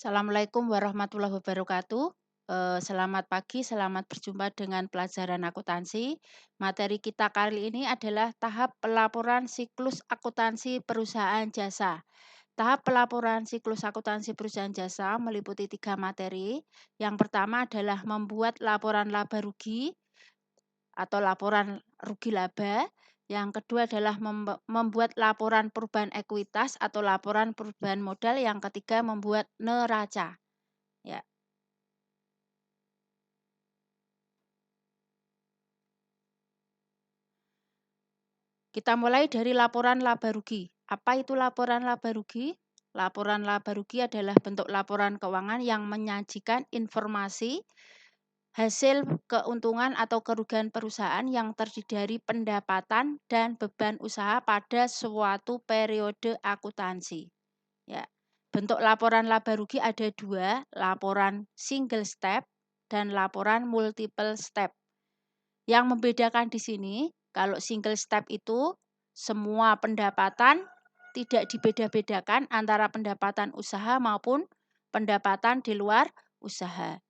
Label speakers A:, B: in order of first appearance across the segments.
A: Assalamualaikum warahmatullahi wabarakatuh. Selamat pagi, selamat berjumpa dengan pelajaran akuntansi. Materi kita kali ini adalah tahap pelaporan siklus akuntansi perusahaan jasa. Tahap pelaporan siklus akuntansi perusahaan jasa meliputi 3 materi. Yang pertama adalah membuat laporan laba rugi atau laporan rugi laba. Yang kedua adalah membuat laporan perubahan ekuitas atau laporan perubahan modal. Yang ketiga membuat neraca. Ya, kita mulai dari laporan laba rugi. Apa itu laporan laba rugi? Laporan laba rugi adalah bentuk laporan keuangan yang menyajikan informasi hasil keuntungan atau kerugian perusahaan yang terdiri dari pendapatan dan beban usaha pada suatu periode akuntansi. Ya. Bentuk laporan laba rugi ada 2, laporan single step dan laporan multiple step. Yang membedakan di sini, kalau single step itu semua pendapatan tidak dibeda-bedakan antara pendapatan usaha maupun pendapatan di luar usaha.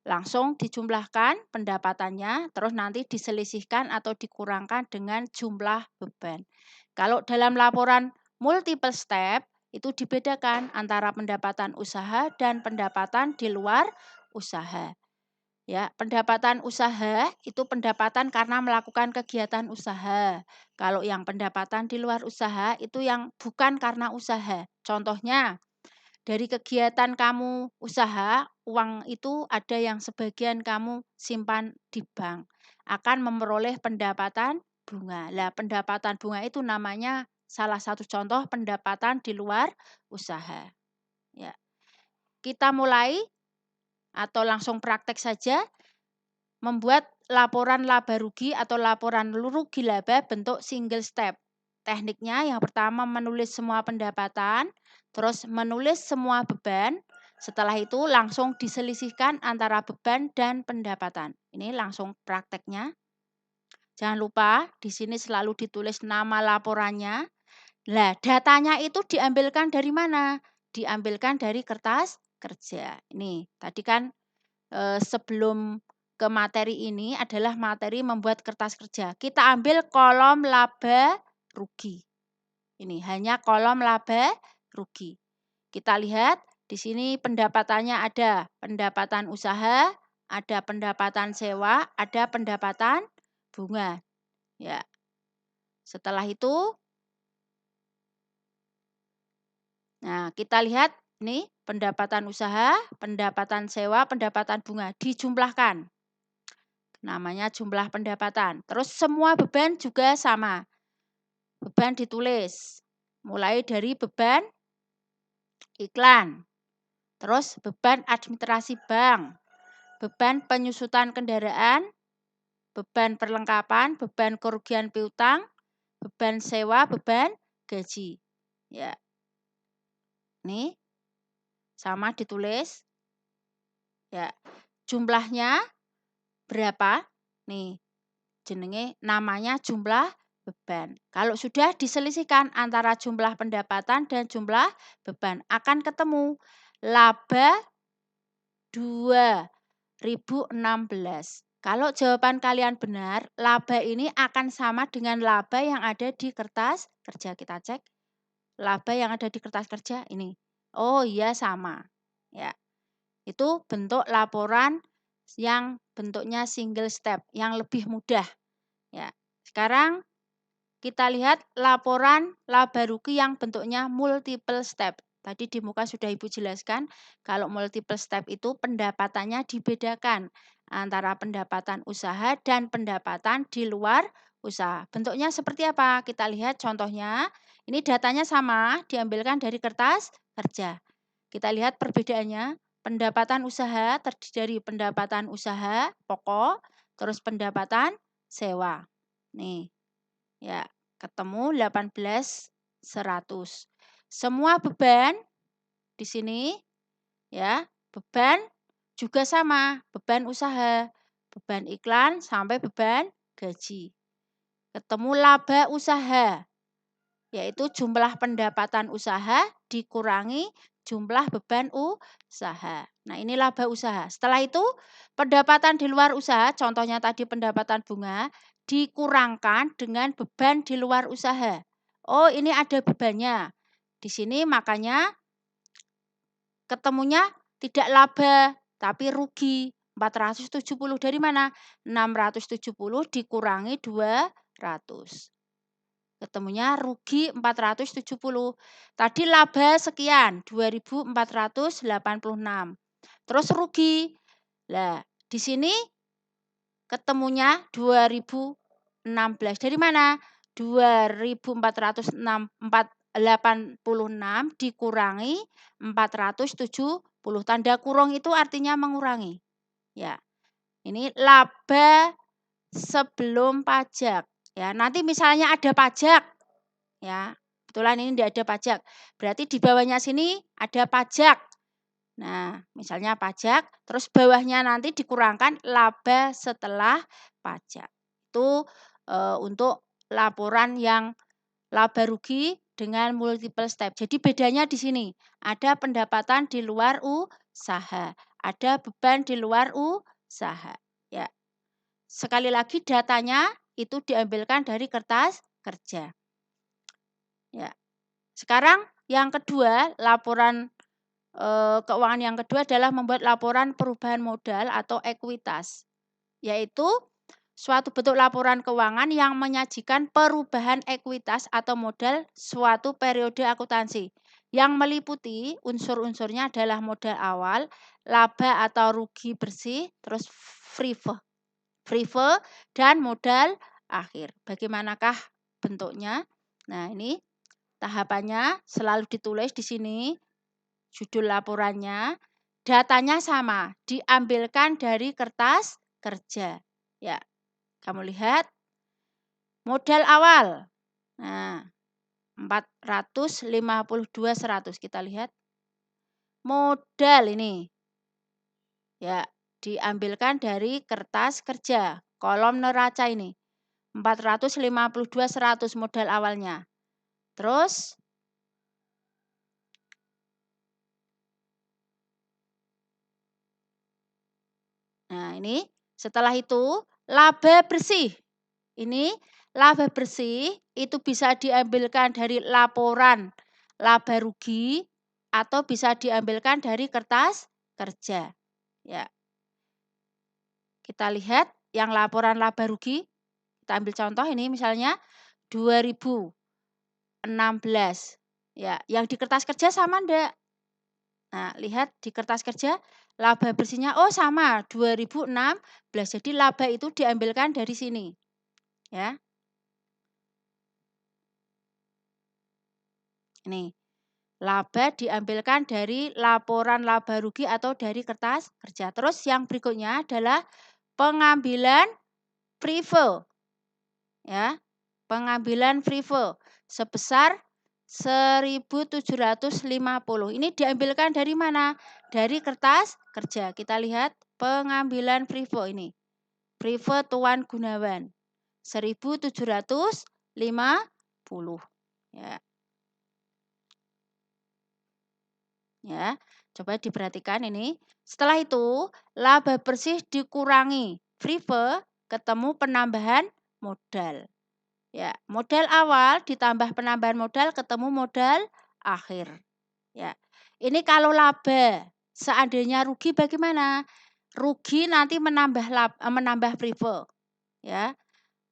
A: Langsung dijumlahkan pendapatannya, terus nanti diselisihkan atau dikurangkan dengan jumlah beban. Kalau dalam laporan multiple step, itu dibedakan antara pendapatan usaha dan pendapatan di luar usaha. Ya, pendapatan usaha itu pendapatan karena melakukan kegiatan usaha. Kalau yang pendapatan di luar usaha itu yang bukan karena usaha. Contohnya, dari kegiatan kamu usaha, uang itu ada yang sebagian kamu simpan di bank, akan memperoleh pendapatan bunga. Lah, pendapatan bunga itu namanya salah satu contoh pendapatan di luar usaha. Ya. Kita mulai atau langsung praktek saja membuat laporan laba rugi atau laporan rugi laba bentuk single step. Tekniknya yang pertama menulis semua pendapatan, terus menulis semua beban, setelah itu langsung diselisihkan antara beban dan pendapatan. Ini langsung prakteknya. Jangan lupa di sini selalu ditulis nama laporannya. Lah, datanya itu diambilkan dari mana? Diambilkan dari kertas kerja. Ini tadi kan sebelum ke materi ini adalah materi membuat kertas kerja. Kita ambil kolom laba rugi. Ini hanya kolom laba rugi. Kita lihat di sini pendapatannya ada pendapatan usaha, ada pendapatan sewa, ada pendapatan bunga. Ya. Setelah itu, nah kita lihat nih pendapatan usaha, pendapatan sewa, pendapatan bunga dijumlahkan. Namanya jumlah pendapatan. Terus semua beban juga sama. Beban ditulis. Mulai dari beban iklan. Terus beban administrasi bank. Beban penyusutan kendaraan. Beban perlengkapan, beban kerugian piutang, beban sewa, beban gaji. Ya. Nih. Sama ditulis. Ya. Jumlahnya berapa? Nih. Jenenge namanya jumlah beban. Kalau sudah diselisihkan antara jumlah pendapatan dan jumlah beban, akan ketemu laba 2016. Kalau jawaban kalian benar, laba ini akan sama dengan laba yang ada di kertas kerja. Kita cek. Laba yang ada di kertas kerja ini. Oh iya sama. Ya. Itu bentuk laporan yang bentuknya single step, yang lebih mudah. Ya. Sekarang kita lihat laporan laba rugi yang bentuknya multiple step. Tadi di muka sudah Ibu jelaskan, kalau multiple step itu pendapatannya dibedakan antara pendapatan usaha dan pendapatan di luar usaha. Bentuknya seperti apa? Kita lihat contohnya. Ini datanya sama, diambilkan dari kertas kerja. Kita lihat perbedaannya. Pendapatan usaha terdiri dari pendapatan usaha pokok, terus pendapatan sewa. Nih, ya, ketemu 18.100. Semua beban di sini ya, beban juga sama, beban usaha, beban iklan sampai beban gaji. Ketemu laba usaha, yaitu jumlah pendapatan usaha dikurangi jumlah beban usaha. Nah, ini laba usaha. Setelah itu, pendapatan di luar usaha, contohnya tadi pendapatan bunga, dikurangkan dengan beban di luar usaha. Oh, ini ada bebannya. Di sini makanya ketemunya tidak laba, tapi rugi. 470 dari mana? 670 dikurangi 200. Ketemunya rugi 470. Tadi laba sekian, 2.486. Terus rugi. Lah, di sini ketemunya 2016. Dari mana? 2.486 dikurangi 470. Tanda kurung itu artinya mengurangi. Ya. Ini laba sebelum pajak. Ya, nanti misalnya ada pajak. Ya, kebetulan ini tidak ada pajak. Berarti di bawahnya sini ada pajak. Nah, misalnya pajak, terus bawahnya nanti dikurangkan laba setelah pajak. Itu untuk laporan yang laba rugi dengan multiple step. Jadi bedanya di sini, ada pendapatan di luar usaha, ada beban di luar usaha. Ya. Sekali lagi datanya itu diambilkan dari kertas kerja. Ya. Sekarang yang kedua, laporan keuangan yang kedua adalah membuat laporan perubahan modal atau ekuitas, yaitu suatu bentuk laporan keuangan yang menyajikan perubahan ekuitas atau modal suatu periode akuntansi yang meliputi unsur-unsurnya adalah modal awal, laba atau rugi bersih, terus FRIFE dan modal akhir. Bagaimanakah bentuknya? Nah, ini tahapannya selalu ditulis di sini. Judul laporannya, datanya sama, diambilkan dari kertas kerja. Ya, kamu lihat modal awal. Nah, 452.100 kita lihat. Modal ini. Ya, diambilkan dari kertas kerja. Kolom neraca ini. 452.100 modal awalnya. Terus nah, ini setelah itu laba bersih. Ini laba bersih itu bisa diambilkan dari laporan laba rugi atau bisa diambilkan dari kertas kerja. Ya. Kita lihat yang laporan laba rugi. Kita ambil contoh ini misalnya 2016. Ya, yang di kertas kerja sama enggak? Nah, lihat di kertas kerja laba bersihnya oh sama 2016. Jadi laba itu diambilkan dari sini. Ya. Ini. Laba diambilkan dari laporan laba rugi atau dari kertas kerja. Terus yang berikutnya adalah pengambilan FRIFE. Ya. Pengambilan FRIFE sebesar 1.750. Ini diambilkan dari mana? Dari kertas kerja. Kita lihat pengambilan FRIFE ini. FRIFE Tuan Gunawan 1.750. Ya. Ya, coba diperhatikan ini. Setelah itu, laba bersih dikurangi FRIFE, ketemu penambahan modal. Ya, modal awal ditambah penambahan modal ketemu modal akhir. Ya. Ini kalau laba, seandainya rugi bagaimana? Rugi nanti menambah FRIFE. Ya.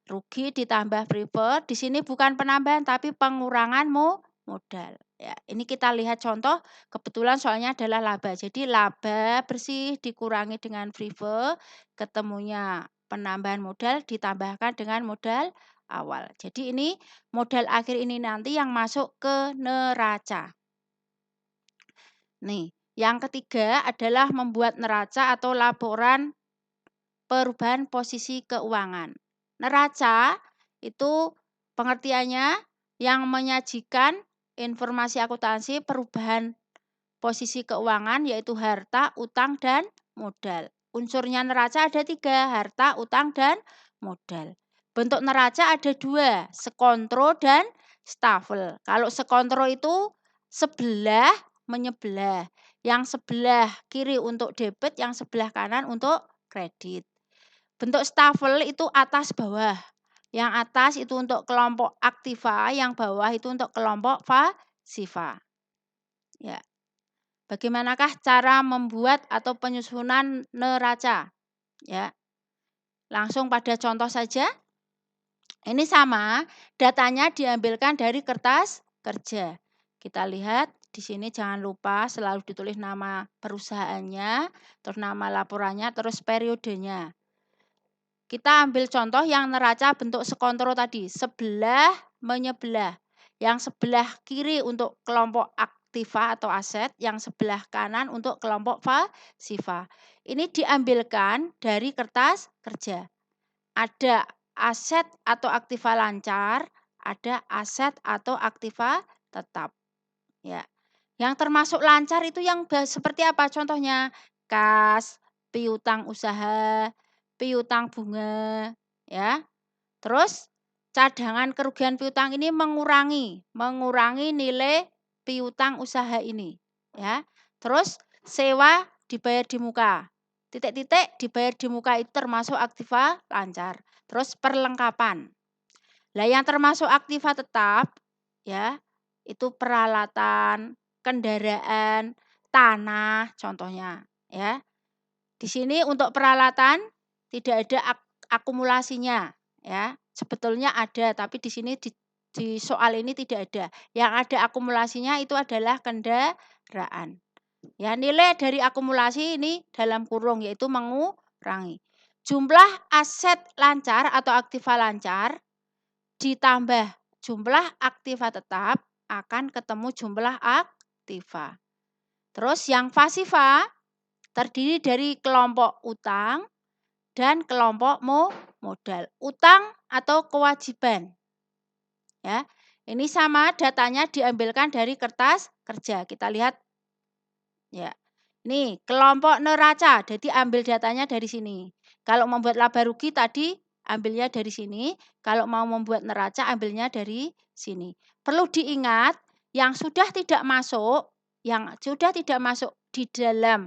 A: Rugi ditambah FRIFE, di sini bukan penambahan tapi pengurangan modal. Ya, ini kita lihat contoh, kebetulan soalnya adalah laba. Jadi laba bersih dikurangi dengan FRIFE, ketemunya penambahan modal ditambahkan dengan modal awal. Jadi ini modal akhir ini nanti yang masuk ke neraca. Nih, yang ketiga adalah membuat neraca atau laporan perubahan posisi keuangan. Neraca itu pengertiannya yang menyajikan informasi akuntansi perubahan posisi keuangan yaitu harta, utang, dan modal. Unsurnya neraca ada 3, harta, utang, dan modal. Bentuk neraca ada 2, sekontro dan stafel. Kalau sekontro itu sebelah menyebelah. Yang sebelah kiri untuk debit, yang sebelah kanan untuk kredit. Bentuk stafel itu atas bawah. Yang atas itu untuk kelompok aktiva, yang bawah itu untuk kelompok pasiva. Ya. Bagaimanakah cara membuat atau penyusunan neraca? Ya. Langsung pada contoh saja. Ini sama, datanya diambilkan dari kertas kerja. Kita lihat di sini jangan lupa selalu ditulis nama perusahaannya, terus nama laporannya, terus periodenya. Kita ambil contoh yang neraca bentuk sekontro tadi, sebelah menyebelah. Yang sebelah kiri untuk kelompok aktiva atau aset, yang sebelah kanan untuk kelompok pasiva. Ini diambilkan dari kertas kerja. Ada aset atau aktiva lancar, ada aset atau aktiva tetap. Ya. Yang termasuk lancar itu yang seperti apa contohnya? Kas, piutang usaha, piutang bunga, ya. Terus cadangan kerugian piutang ini mengurangi nilai piutang usaha ini, ya. Terus sewa dibayar di muka. Titik-titik dibayar di muka itu termasuk aktiva lancar. Terus perlengkapan. Lah yang termasuk aktiva tetap ya, itu peralatan, kendaraan, tanah contohnya ya. Di sini untuk peralatan tidak ada akumulasinya ya. Sebetulnya ada tapi di sini di soal ini tidak ada. Yang ada akumulasinya itu adalah kendaraan. Ya, nilai dari akumulasi ini dalam kurung yaitu mengurangi. Jumlah aset lancar atau aktiva lancar ditambah jumlah aktiva tetap akan ketemu jumlah aktiva. Terus yang pasiva terdiri dari kelompok utang dan kelompok modal. Utang atau kewajiban. Ya. Ini sama datanya diambilkan dari kertas kerja. Kita lihat ya. Nih, kelompok neraca, jadi ambil datanya dari sini. Kalau membuat laba rugi tadi ambilnya dari sini, kalau mau membuat neraca ambilnya dari sini. Perlu diingat yang sudah tidak masuk di dalam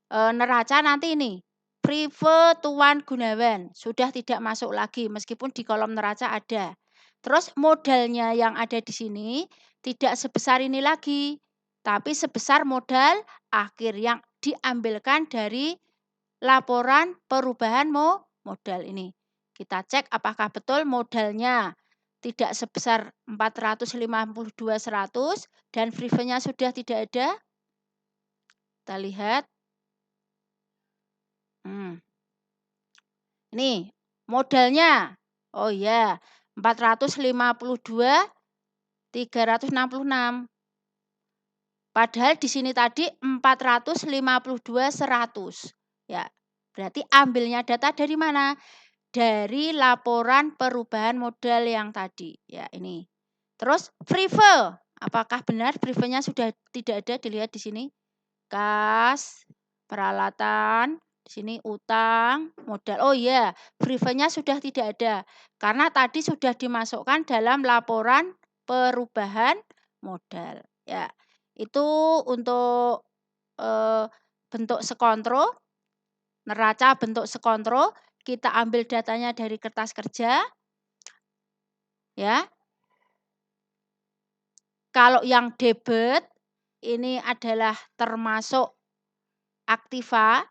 A: neraca nanti ini. Prive Tuan Gunawan sudah tidak masuk lagi meskipun di kolom neraca ada. Terus modalnya yang ada di sini tidak sebesar ini lagi, tapi sebesar modal akhir yang diambilkan dari laporan perubahan modal ini. Kita cek apakah betul modalnya tidak sebesar 452.100 dan prive-nya sudah tidak ada. Kita lihat. Ini modalnya. Oh ya, 452.366. Padahal di sini tadi 452.100. Ya, berarti ambilnya data dari mana? Dari laporan perubahan modal yang tadi. Ya, ini. Terus prive. Apakah benar prive-nya sudah tidak ada? Dilihat di sini. Kas, peralatan, di sini utang, modal. Oh iya, prive-nya sudah tidak ada. Karena tadi sudah dimasukkan dalam laporan perubahan modal. Ya. Itu untuk bentuk sekontro, neraca bentuk sekontro, kita ambil datanya dari kertas kerja. Ya. Kalau yang debit ini adalah termasuk aktiva.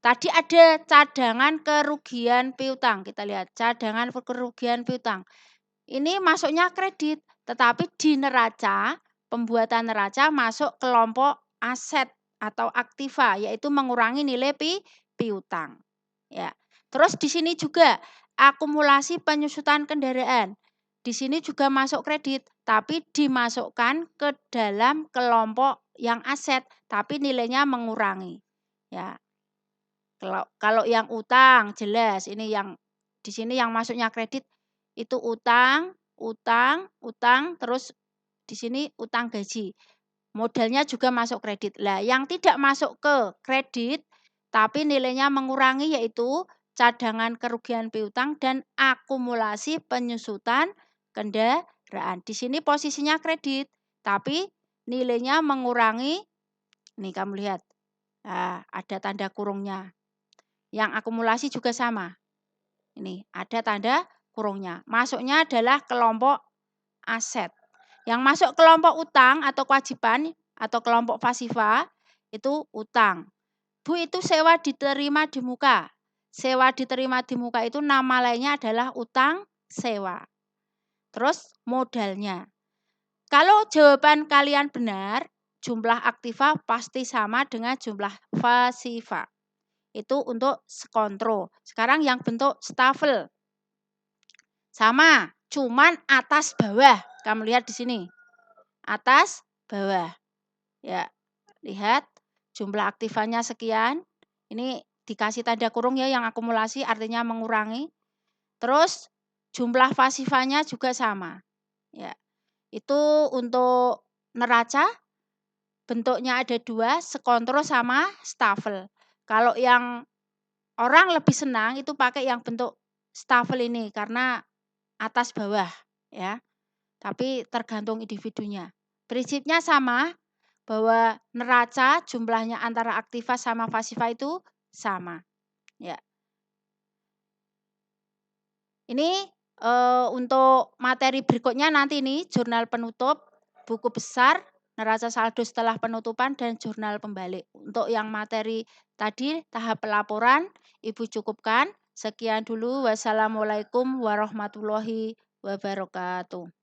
A: Tadi ada cadangan kerugian piutang. Kita lihat cadangan kerugian piutang. Ini masuknya kredit, tetapi di neraca, pembuatan neraca masuk kelompok aset atau aktiva, yaitu mengurangi nilai piutang. Ya. Terus di sini juga akumulasi penyusutan kendaraan. Di sini juga masuk kredit, tapi dimasukkan ke dalam kelompok yang aset, tapi nilainya mengurangi. Ya. Kalau yang utang jelas ini yang di sini yang masuknya kredit itu utang, terus di sini utang gaji. Modalnya juga masuk kredit. Lah, yang tidak masuk ke kredit tapi nilainya mengurangi yaitu cadangan kerugian piutang dan akumulasi penyusutan kendaraan. Di sini posisinya kredit, tapi nilainya mengurangi, nih kamu lihat, ada tanda kurungnya. Yang akumulasi juga sama. Ini ada tanda kurungnya. Masuknya adalah kelompok aset. Yang masuk kelompok utang atau kewajiban atau kelompok pasifa itu utang. Bu, itu sewa diterima di muka. Sewa diterima di muka itu nama lainnya adalah utang sewa. Terus modalnya. Kalau jawaban kalian benar, jumlah aktiva pasti sama dengan jumlah pasiva. Itu untuk skontro. Sekarang yang bentuk stafel. Sama, cuman atas bawah. Kamu lihat di sini. Atas bawah. Ya, lihat jumlah aktifannya sekian. Ini dikasih tanda kurung ya, yang akumulasi artinya mengurangi. Terus jumlah pasifanya juga sama. Ya. Itu untuk neraca bentuknya ada 2, skontro sama stafel. Kalau yang orang lebih senang itu pakai yang bentuk stafel ini karena atas bawah ya. Tapi tergantung individunya. Prinsipnya sama, bahwa neraca jumlahnya antara aktiva sama pasiva itu sama. Ya. Ini untuk materi berikutnya nanti nih jurnal penutup, buku besar, neraca saldo setelah penutupan dan jurnal pembalik. Untuk yang materi tadi tahap pelaporan Ibu cukupkan. Sekian dulu. Wassalamualaikum warahmatullahi wabarakatuh.